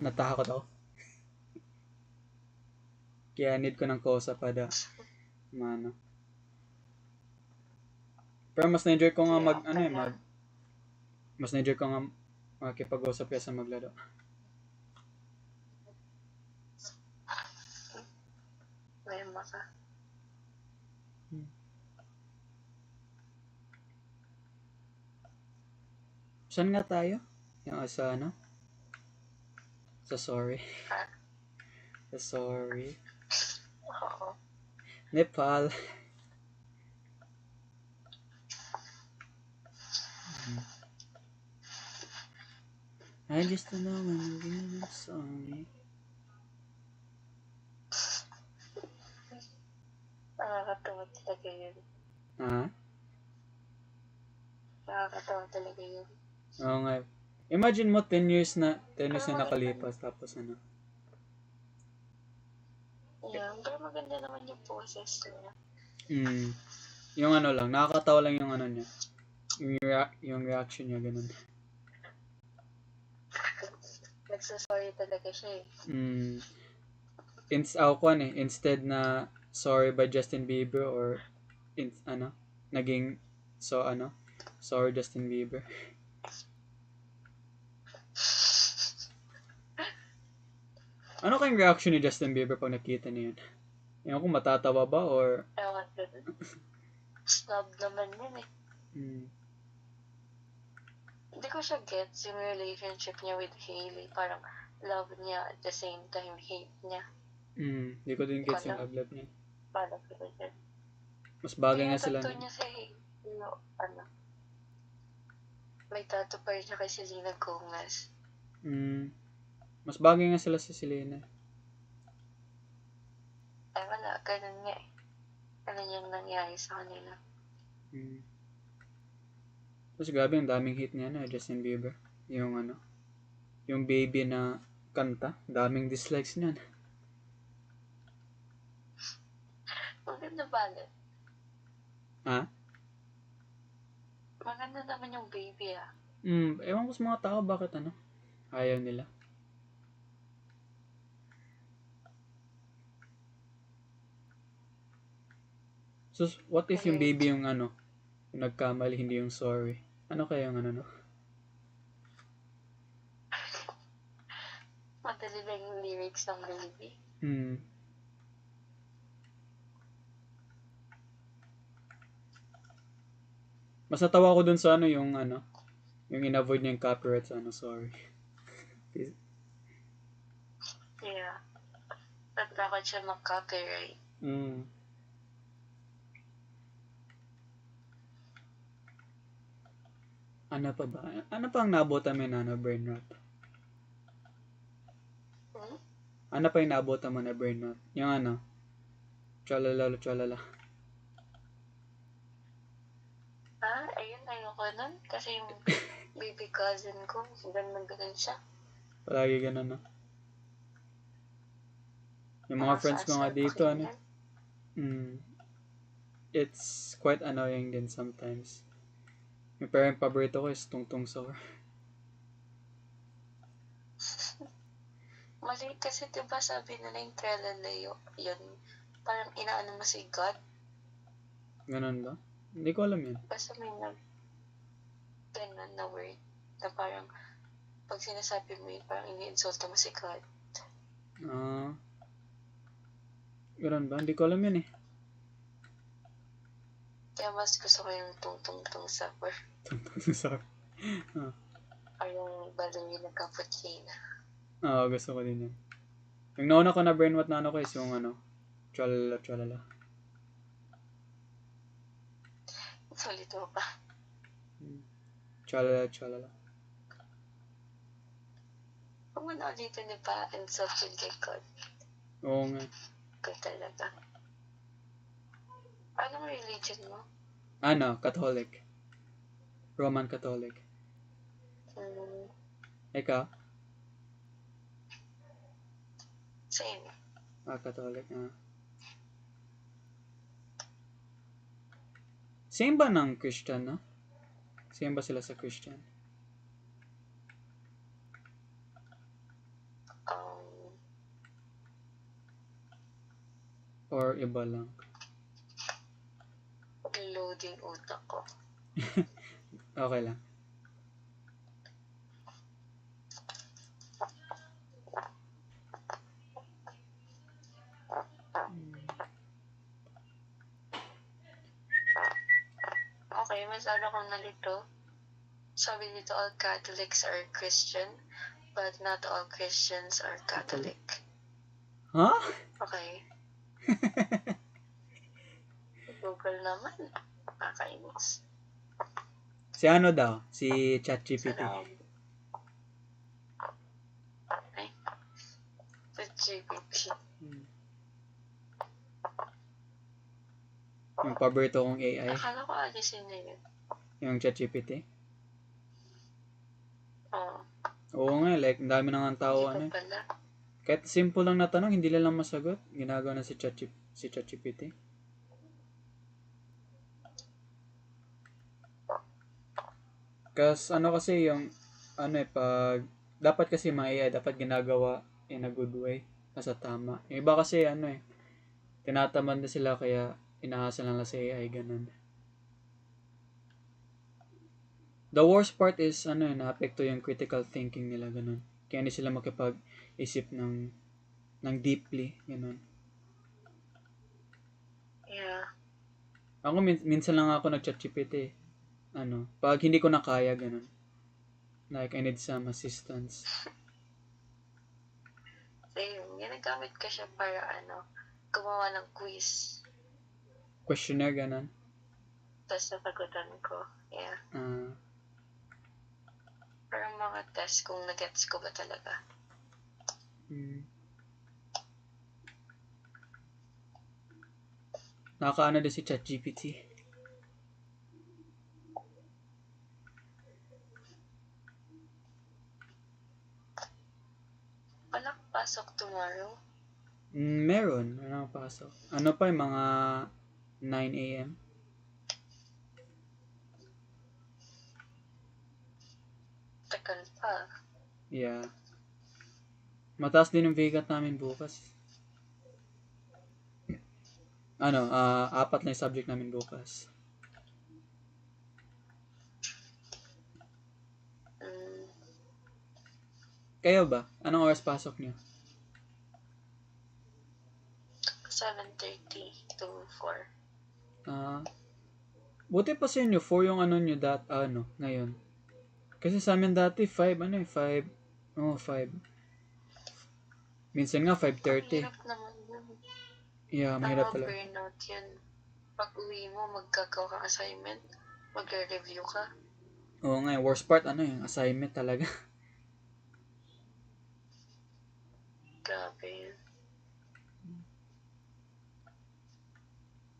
Natakot ako. Kaya need ko ng kausap pada. Mano. Pero mas na-enjoy ko nga mas na-enjoy ko nga makipag-usap kaysa maglaro. May maka. Saan nga tayo? Yung sa ano? Sa sorry. Sa sorry. Oo. Nepal. I just don't know when I'm getting sorry. Nakakatawa talaga yun. Ha? Nakakatawa talaga yun. Oo nga. Imagine mo 10 years na nakalipas tapos ano. Yeah, pero maganda naman yung poses niya. Yung ano lang, nakakatawa lang yung ano niya. Yung reaction niya ganun. Nagsasorry talaga siya eh. Instead na sorry by Justin Bieber or naging sorry Justin Bieber. Ano kayong reaction ni Justin Bieber pag nakita niya yun? Yung kung matatawa ba or... Ewan ko dun. Snob naman yun eh. Hindi ko siya gets yung relationship niya with Hailey. Parang love niya at the same time hate niya. Hindi ko din gets yung love niya. Parang ko dun. Mas bagay nga sila. Niya sa Hailey. Ano? May tattoo pa rin siya kay Selena Gomez. Mas bagay nga sila sa Selena. Ay wala, ganun nga eh. Ano yung nangyari sa kanila. Tapos grabe, ang daming hit niya na Justin Bieber. Yung yung baby na kanta, daming dislikes niyan. Maganda balance. Ha? Maganda naman yung baby ah. Ewan ko sa mga tao bakit ayaw nila. So, what if yung baby yung yung nagkamali, hindi yung sorry? Ano kaya yung no? Madali lang yung lyrics ng baby. Mas natawa ko dun sa yung in-avoid niya yung copyright sa sorry. Yeah. Natakot siya mag-copyright. Ano pa ba? Ano pa ang naabota mo na brain rot? Ano pa yung naabota mo na brain rot? Yung chalala. Ayun, ayoko nun. Kasi yung baby cousin ko, ganun siya. Palagi ganun, no? Yung mga friends ko nga dito, it's quite annoying din sometimes. Yung parang paborito ko is Tungtong Sour. Mali kasi diba sabi nila yung trelalayo, yun, parang inaano mo si God. Ganun ba? Hindi ko alam yun. Basta may ganun na word na parang pag sinasabi mo yun, parang ini-insulta mo si God. Ganun ba? Hindi ko alam yun eh. Kaya mas gusto ko yung Tungtong Sour. Tungtong Sour. Or yung Ballerina Cappuccina. Gusto ko din yun. Yung nauna ko na brainwash na ko is yung chalala. Sulit mo pa. Chalala. Huwag mo na ulitin ni pa insult yun kay God. Oo nga. God talaga. Anong religion mo? Catholic. Roman Catholic. Ikaw? Same. Catholic. Same ba ng Christian, no? Same ba sila sa Christian? Um, Or iba lang? loading utak ko. Okay lang. Okay, masyado akong nalito. Sabi dito, all Catholics are Christian, but not all Christians are Catholic. Huh? Okay. Google naman. Nakakainis. Si ano daw? Si ChatGPT. Salamat. Ay. Sa GPT. Yung paborito kong AI. Akala ko alisin na yun. Yung ChatGPT. Oo. Oo nga, like, ang dami na nga tao, Hindi ano. pa pala. Kahit simple lang na tanong, hindi lang masagot. Ginagawa na si ChatGPT. Ano kasi yung, pag, dapat kasi mga AI, dapat ginagawa in a good way. Nasa tama. Yung iba kasi, tinatamad na sila, kaya inaasa lang sa AI, ganun. The worst part is, naapekto yung critical thinking nila, ganun. Kaya hindi sila makipag-isip ng deeply, ganun. Yeah. Ako, minsan lang ako nag-ChatGPT. Pag hindi ko na kaya, ganun. Like, I need some assistance. Same. Ginagamit ko siya para gumawa ng quiz. Questionnaire, ganun. Tapos nasagutan ko. Yeah. Parang mga test kung nagets ko ba talaga. Nakakaano din si ChatGPT. Wala kang pasok tomorrow? Meron. Ano pasok? Ano pa yung mga 9 a.m.? Tagal pa. Yeah. Mataas din yung bigat namin bukas. 4 lang yung subject namin bukas. Kayo ba? Anong oras pasok niyo? 7:30 to 4. Buti pa sa inyo 4 yung nyo ngayon. Kasi sa amin dati 5, 5. 5. Minsan nga 5:30. Mahirap naman yun. Yeah, mahirap talaga. Burnout yun. Pag uwi mo, magkagawa kang assignment, magre-review ka. Oo nga, worst part yung assignment talaga. Grabe yun.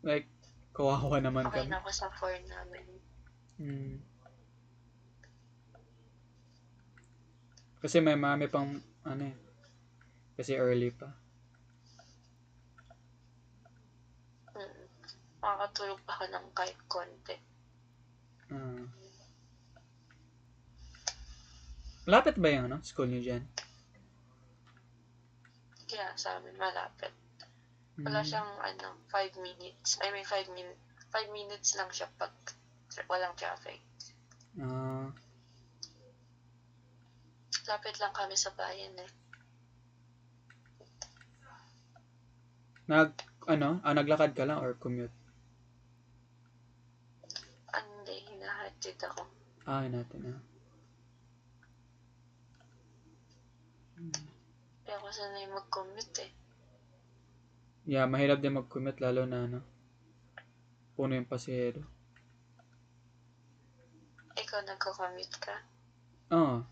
Like, kawawa naman Okay kami. na ako sa 4 namin. Kasi may mami pang, kasi early pa. Makakatulog pa ako ng kahit konti. Lapit ba yung school niyo dyan? Kaya sa amin malapit. Wala siyang 5 minutes. I mean 5 minutes lang siya pag walang traffic. Lapit lang kami sa bayan eh. Naglakad ka lang or commute? Hindi, hinahatid ako. Natin Kaya ako sanay mag-commute eh. Yeah, mahirap din mag-commute lalo na puno yung pasahero. Ikaw nagko-commute ka? Oo.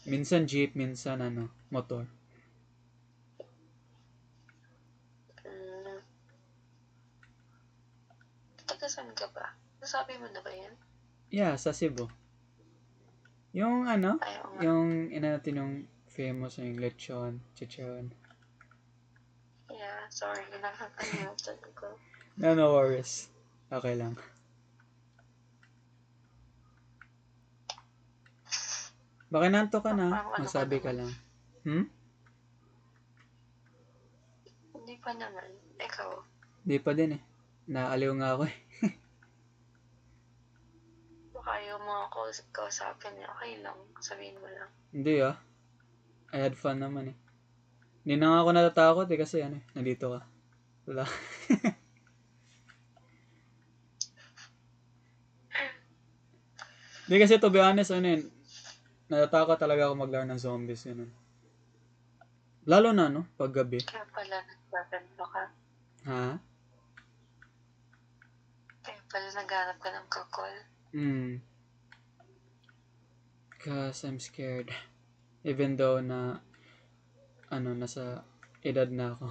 Minsan jeep, minsan motor. Taga saan ka ba? Nasabi mo na ba yan? Yeah, sa Cebu. Yung yung natin yung famous yung lechon, chicharon. Yeah, sorry, nakakalimutan ko. No worries. Okay lang. Baka nanto ka na, Parang ano ka magsabi ka naman. lang. Hmm? Hindi pa naman. Ikaw. Di pa din eh. Naaliw nga ako eh. Baka ayaw mo ako kausapin. Okay lang. Sabihin mo lang. Hindi ah. I had fun naman eh. Hindi na nga ako natatakot eh kasi ano eh, nandito ka. Wala. Hindi kasi to be honest, ano eh, natatakot talaga ako maglaro ng zombies yun. Lalo na no, pag gabi. Kaya pala nagtatanto ka. Ha? Kaya pala naghanap ka ng kakol. Cause I'm scared. Even though na, nasa edad na ako.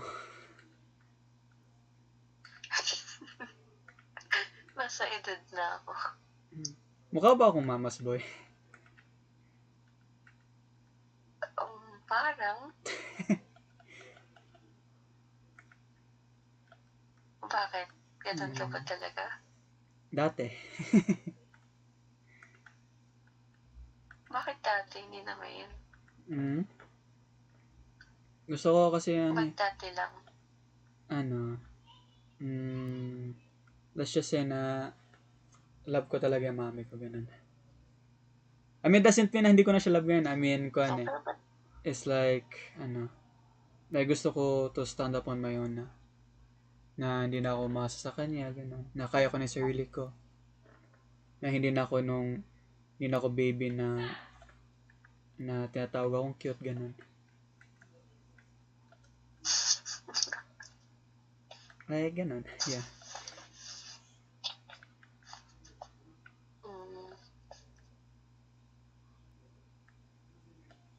Nasa edad na ako. Mukha ba akong mamas boy? Parang. Bakit? Ganun ka ba talaga? Dati. Bakit dati? Hindi na ngayon. Gusto ko kasi Ba't dati lang? let's just say na love ko talaga yung mami ko, ganun. I mean, doesn't mean na hindi ko na siya love ngayon. I mean, it's like, like gusto ko to stand up on my own na hindi na ako umasa sa kanya, ganun. Na kaya ko na yung sarili ko. Na hindi na ako baby na tinatawag akong cute, ganun. Ay, ganun. Yeah.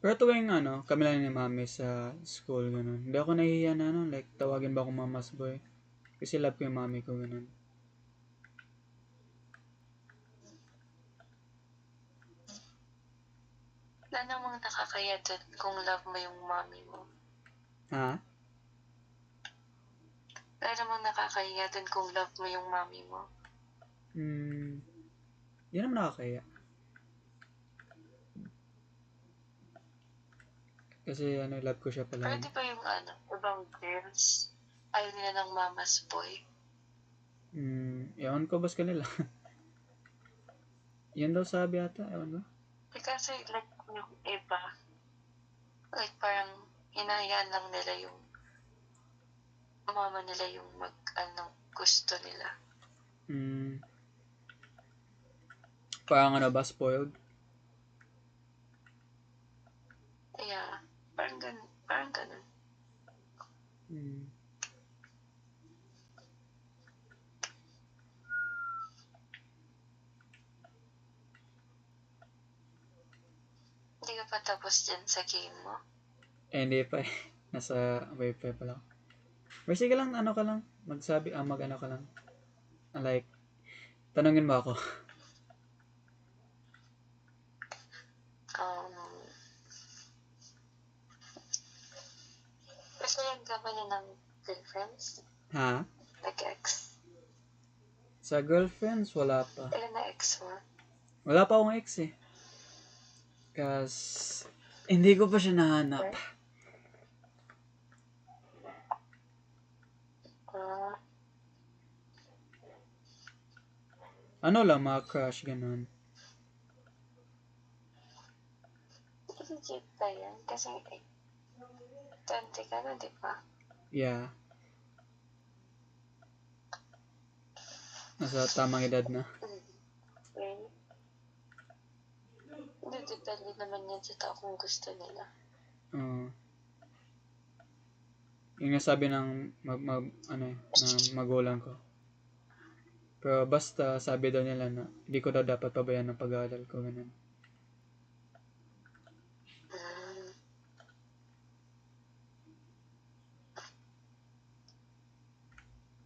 Pero tuwing kami lang ni mami sa school, ganun. Hindi ako nahihiya na like tawagin ba akong mamas boy. Kasi love ko yung mami ko, ganun. Wala namang nakakaya dun kung love mo yung mami mo. Ha? Wala namang nakakaya dun kung love mo yung mami mo. Yan naman nakakaya. Kasi love ko siya pala. Pwede ba yung ibang girls, ayaw nila ng mama's boy? Ewan ko bas kanila. Yan daw sabi ata, ewan ko. Kasi like yung iba, like parang hinahayaan lang nila yung mama nila yung gusto nila. Parang ba, spoiled? Yeah, parang ganun. Hindi ka pa tapos dyan sa game mo? Hindi pa eh. Nasa wifi pa lang. Pero sige lang, ka lang. Magsabi, ka lang. Like, tanungin mo ako. Gusto lang ka ba niya ng girlfriends? Ha? Like ex? Sa girlfriends, wala pa. Ilan na ex mo? Wala pa akong ex eh. Kasi, hindi ko pa siya nahanap. Lang, mga crush, ganun. Legit ba yan? Kasi 20 ka na, di ba? Yeah. Nasa tamang edad na. Okay. Hindi, depende naman yan sa tao kung gusto nila. Yung nasabi ng magulang ko. Pero basta sabi daw nila na hindi ko daw dapat pabayaan ng pag-aaral ko, ganun.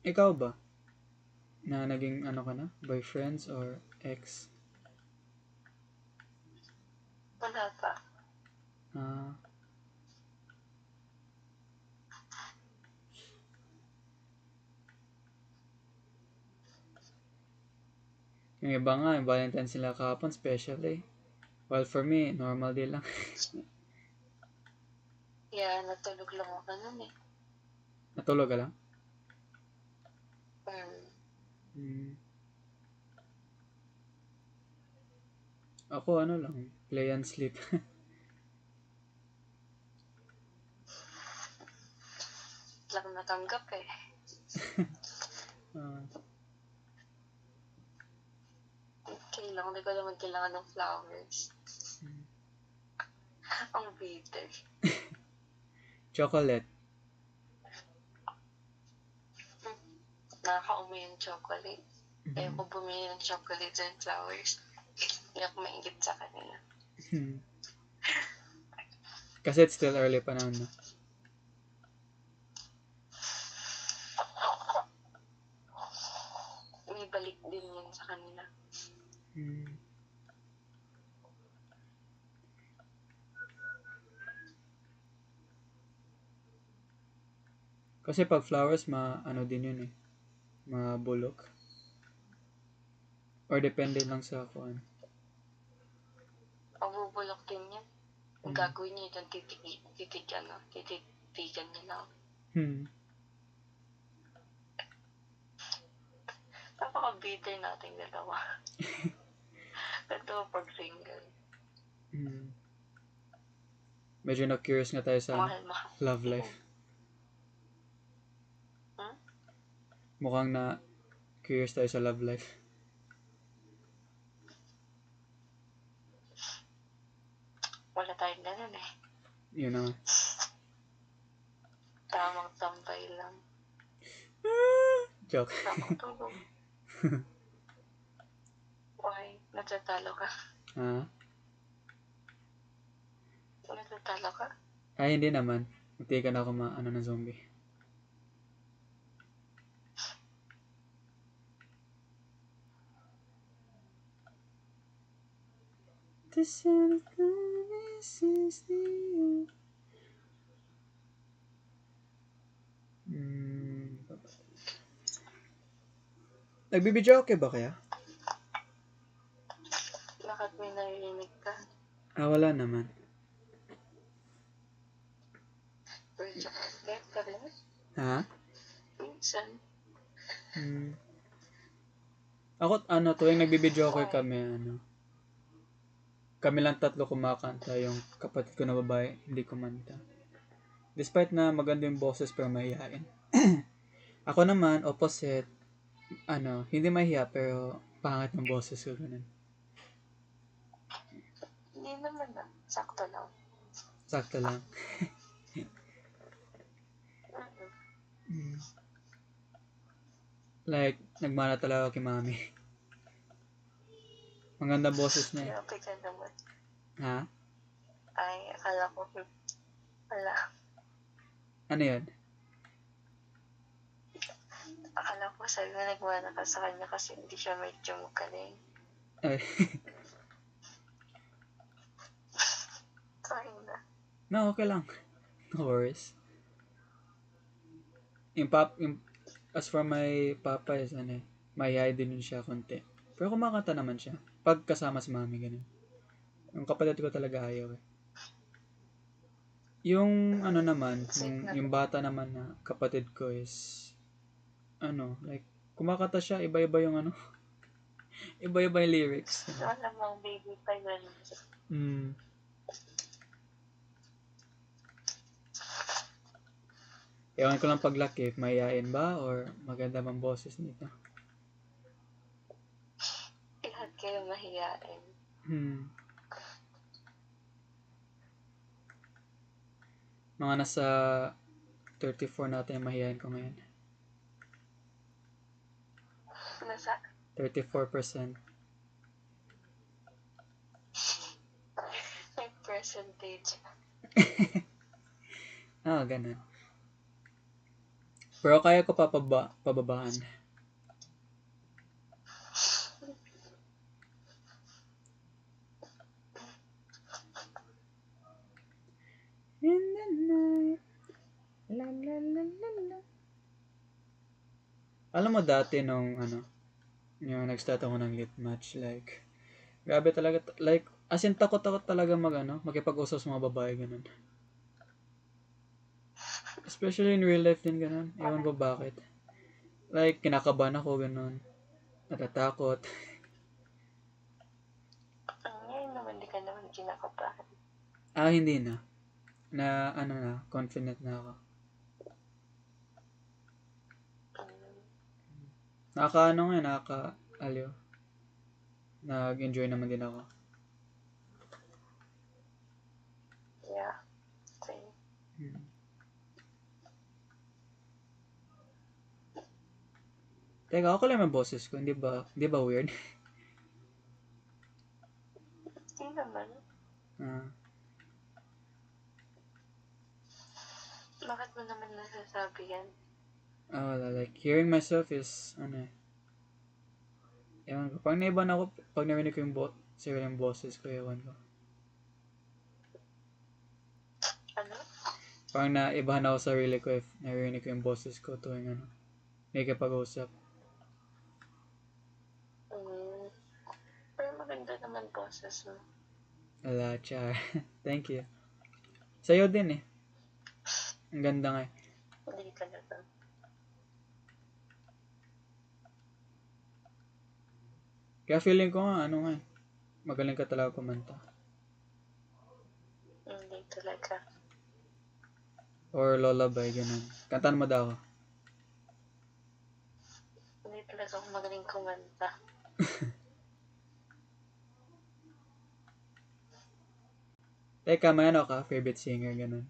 Ikaw ba? Na naging ka na? Boyfriends or ex? Wala pa. Yung iba nga, yung Valentine's sila kahapon, special eh. Well, for me, normal day lang. Yeah, natulog lang ako nun eh. Natulog ka lang? Hmm. Hmm. Ako ano lang, play and sleep. Lang natanggap eh. Ah, Kailangan, hindi ko naman kailangan ng flowers. hmm. Ang bitter. Chocolate. Nakaka-umi yung chocolate. Ayaw Mhm. ko bumili ng chocolate and flowers. Hindi ako maingit sa kanila. Hmm. Kasi it's still early pa naman, no? May balik din yun sa kanila. Hmm. Kasi pag flowers, ano din yun eh. Mabulok. Or depende lang sa kuan. Pabubulok din yan. Ang Hmm. gagawin niya ito, tititigan niya lang. Hmm. Napaka-bitter nating dalawa. Ito pag single. Hmm. Medyo na-curious nga tayo sa ano, Mahal. love life. Hmm? Mukhang na curious tayo sa love life. Wala tayong ganun eh. Yun na nga. Tamang tambay lang. Joke. Tamang tulog. Why? Natatalo ka? Ah? Natatalo ka? Ay, hindi naman. Hindi ka na ako ano ng zombie. The sound of darkness is the end. Nagbibidyo okay ba kaya? Bakit may narinig ka? Ah, wala naman. Virgin Get ka rin? Ha? Minsan. Hmm. Ako, tuwing nagbibidyo okay Why? kami lang tatlo kumakanta, yung kapatid ko na babae, hindi kumanta. Despite na maganda yung boses pero mahihain. Ako naman, opposite, hindi mahiya pero pangit yung boses ko, ganun. Hindi naman na. Sakto lang. Sakto lang. Mm-mm. Hmm. Like, nagmana talaga ako kay mami. Maganda boses niya eh. Grabe ka naman. Ha? Ay, akala ko. Wala. Ano yun? Akala ko sabi mo nagmana ka sa kanya kasi hindi siya medyo magaling. Ay. Sorry na. No, okay lang. No worries. As for my papa is mahihain din yun siya konti. Pero kumakanta naman siya. Pag kasama si mami, ganun. Yung kapatid ko talaga ayaw eh. Yung naman, Sweet na. yung bata naman na kapatid ko is, like, kumakanta siya, iba-iba yung iba-iba yung lyrics. Wala mong baby pa yun. Mm. Ewan ko lang paglaki, if mahihain ba or maganda bang boses nito. Lahat kayo mahiyain. Mga nasa 34 natin yung mahihain ko ngayon. Nasa 34%. may percentage. Ganun. Pero kaya ko pababaan. In the night. La la la la la. Alam mo dati nung yung nag-start ako ng lit match, like, grabe talaga, like, As in, takot-takot talaga makipag-usap sa mga babae, ganun. Especially in real life din, ganun. Ewan ba bakit. Like, kinakabahan ako, ganun. Natatakot. Ngayon naman, di ka naman kinakabahan. Hindi na. Confident na ako. Nakaka-aliw. Nag-enjoy naman din ako. Yeah, same. Teka, ako lang yung boses ko. Hindi ba weird? Hindi naman. Bakit mo naman nasasabi yan? Wala. Like, hearing myself is, ewan ko. Pag naiban ako, pag narinig ko yung sariling boses ko, ewan ko. Ano? Parang naibahan ako sa sarili ko if narinig ko yung boses ko tuwing nakikipag-usap. Pero maganda naman boses mo. Wala, char. Thank you. Sa'yo din eh. Ang ganda nga eh. Hindi talaga. Kaya feeling ko nga, magaling ka talaga kumanta. Hindi talaga. Or lullaby, ganun. Kantaan mo daw ako. Hindi talaga ako magaling kumanta. Teka, may ka? Favorite singer, ganun.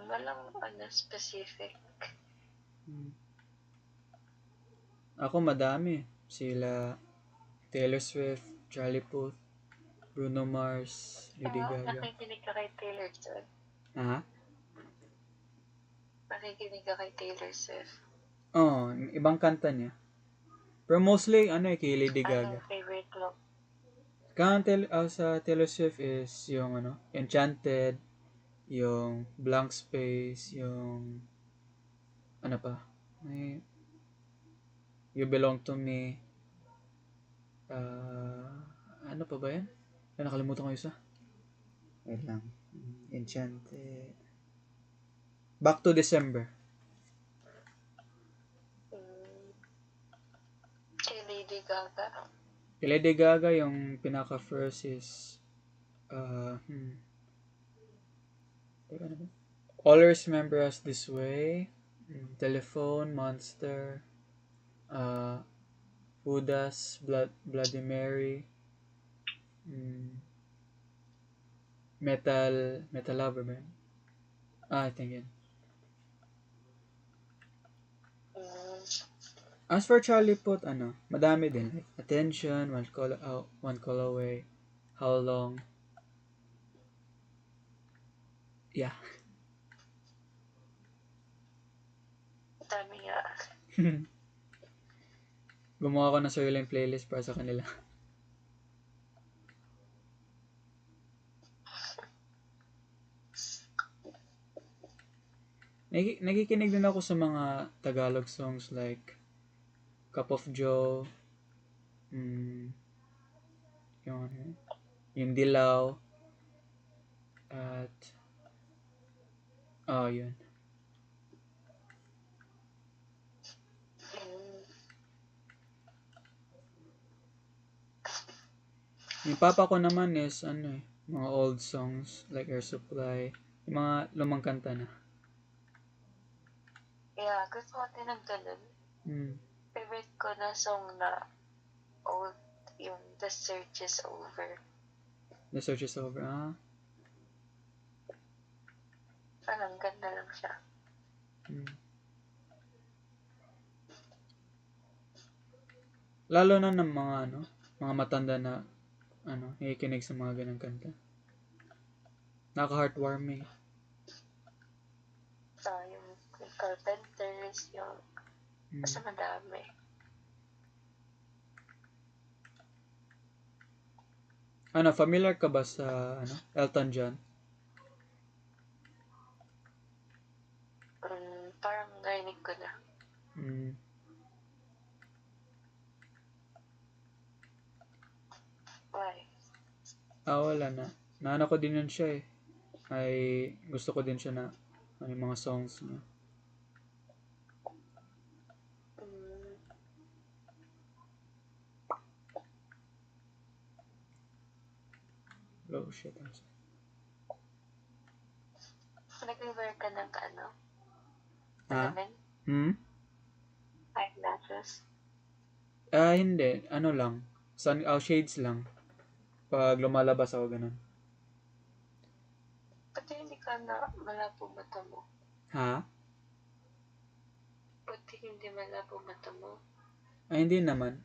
Walang specific. Ako madami. Sila Taylor Swift, Charlie Puth, Bruno Mars, Lady Gaga. Nakikinig ka kay Taylor Swift. Nakikinig ka kay Taylor Swift. Ibang kanta niya. Pero mostly, kay Lady Gaga. Anong favorite mo? Sa Taylor Swift is yung Enchanted, yung Blank Space, yung ano pa? You Belong to Me. Ano pa ba yan? Nakalimutan ko isa. Wait lang. Enchanted. Back to December. Kay Lady Gaga. Kay Lady Gaga, yung pinaka-first is teka na ba? Always Remember Us This Way, Telephone, Monster, Judas, Bloody Mary, Metal Lover ba yun? I think yun. As for Charlie Puth, madami din. Like, Attention, One Call Away, How Long. Yeah. Dami nga. Gumawa ko ng sariling playlist para sa kanila. Nakikinig din ako sa mga Tagalog songs like Cup of Joe, yung Dilaw, at yun. Yung papa ko naman is mga old songs like Air Supply, yung mga lumang kanta na. Yeah, gusto ko din ng ganun. Favorite ko na song na old, yung The Search is Over. The Search is Over, Parang ganda lang siya. Lalo na ng mga matanda na nakikinig sa mga ganang kanta. Nakaka-heartwarming. Yung Carpenters, yung basta madami. Familiar ka ba sa Elton John? Parang narinig ko na. Wala na. Naano ko din yun siya eh. Ay, gusto ko din siya na ano yung mga songs niya. Mm, Oh shit. I'm sorry. nag-wear ka ng ano? Ha? Salamin? Hmm? Eyeglasses? Hindi. Ano lang. Shades lang. Pag lumalabas ako, ganun. Pati hindi ka na malabo mata mo. Ha? Pati hindi malabo mata mo. Hindi naman.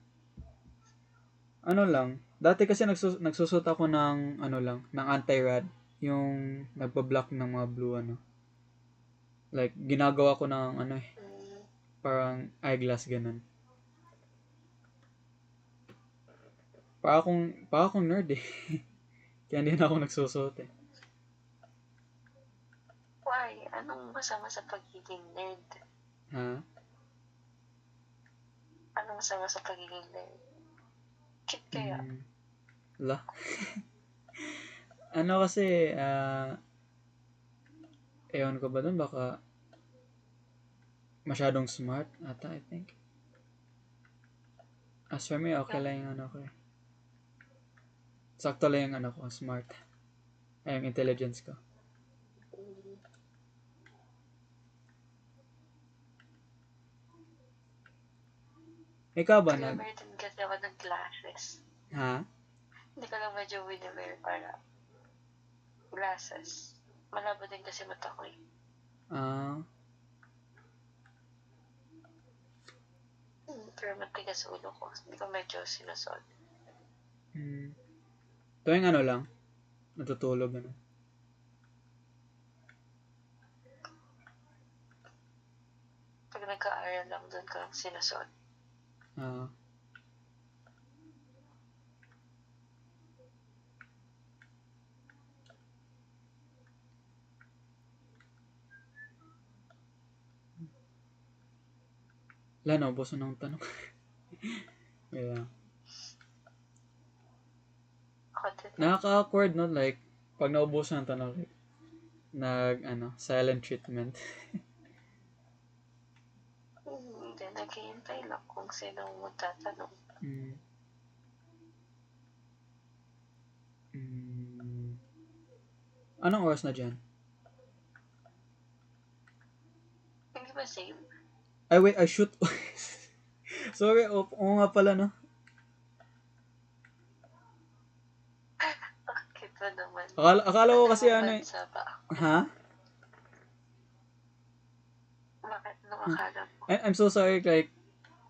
Ano lang. Dati kasi nagsusot ako ng, ano lang, ng anti-rad. Yung nagpa-block ng mga blue, ano. Like, ginagawa ko ng, ano eh, Mm, parang eyeglass, ganun. Para akong nerd eh. Kaya hindi na ako nagsusot eh. why? Anong masama sa pagiging nerd? Ha? Anong masama sa pagiging nerd? Cute kaya? La? Ano kasi, ewan ko ba dun, baka masyadong smart ata, I think. As for me, okay lang yung ano ko eh. Sakto lang yung ano ko, smart. Ay, yung intelligence ko. Mm, Ikaw ba nag-wear din kasi ako ng glasses. ha? Hindi ko lang medyo wini-wear para glasses. Malabo din kasi mata ko eh. Ah, Pero matigas ulo ko. Hindi ko medyo sinusot. hmm. Tuwing ano lang, natutulog, ano. Pag nagka-aaral lang doon ko lang sinusot. Ah, wala, naubos na ng tanong. Yeah. Ako din. Nakaka-awkward, no? Like, pag naubos na ng tanong, like, silent treatment. Hindi, naghihintay lang kung sino magtatanong. mm. Mm. Anong oras na dyan? Hindi ba same? Ay, wait, I shoot. Sorry, oo nga pala, no? Bakit ba naman? Akala ko kasi ano eh. Bansa ba ako? Ha? Bakit nung akala mo? I'm so sorry, like,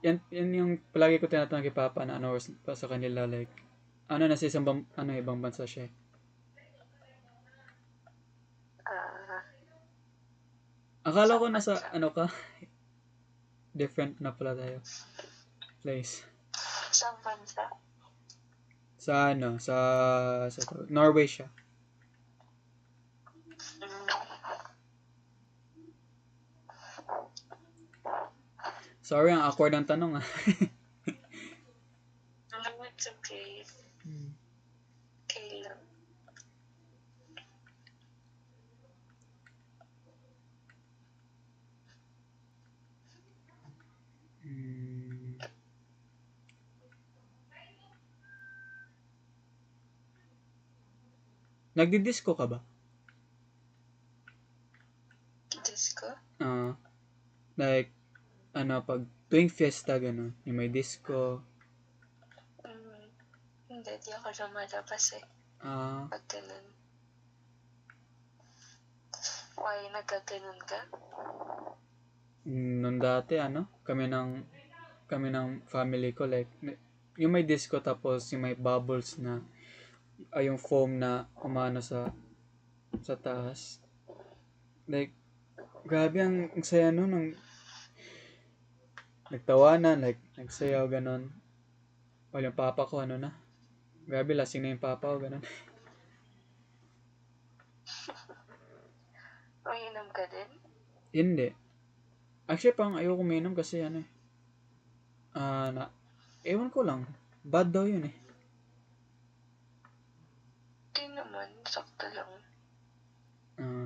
yan yung palagi ko tinatanong kay Papa na ano oras pa sa kanila, like, ano na sa ibang bansa siya eh. Ah, Akala ko Isang nasa, bansa. ano ka, different na pala tayo. Place. Isang bansa. Sa Norway siya. Mm, Sorry, ang awkward ng tanong ah. it's okay. Okay lang. Hmm. Nagdi-disco ka ba? Disco? Like, ano, pag tuwing fiesta, gano'n, yung may disco. Hindi, di ako lumalabas eh. Pag ganun. Why, nagkaganon ka? Nung dati, kami ng family ko, like, yung may disco tapos yung may bubbles na, yung foam na umano sa taas. Like, grabe ang saya nun, nagtawanan, like, nagsayaw, ganon. O yung papa ko, ano na, grabe, lasing na yung papa ko, ganon. Umiinom ka din? Hindi. Actually, pang ayoko uminom kasi ano eh. Ewan ko lang. Bad daw yun eh. Okay naman, sakto lang.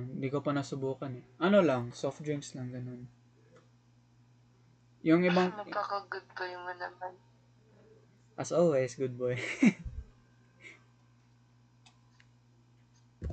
Hindi ko pa nasubukan eh. Ano lang, soft drinks lang, ganun. Yung ibang, Napaka-good boy mo naman. as always, good boy.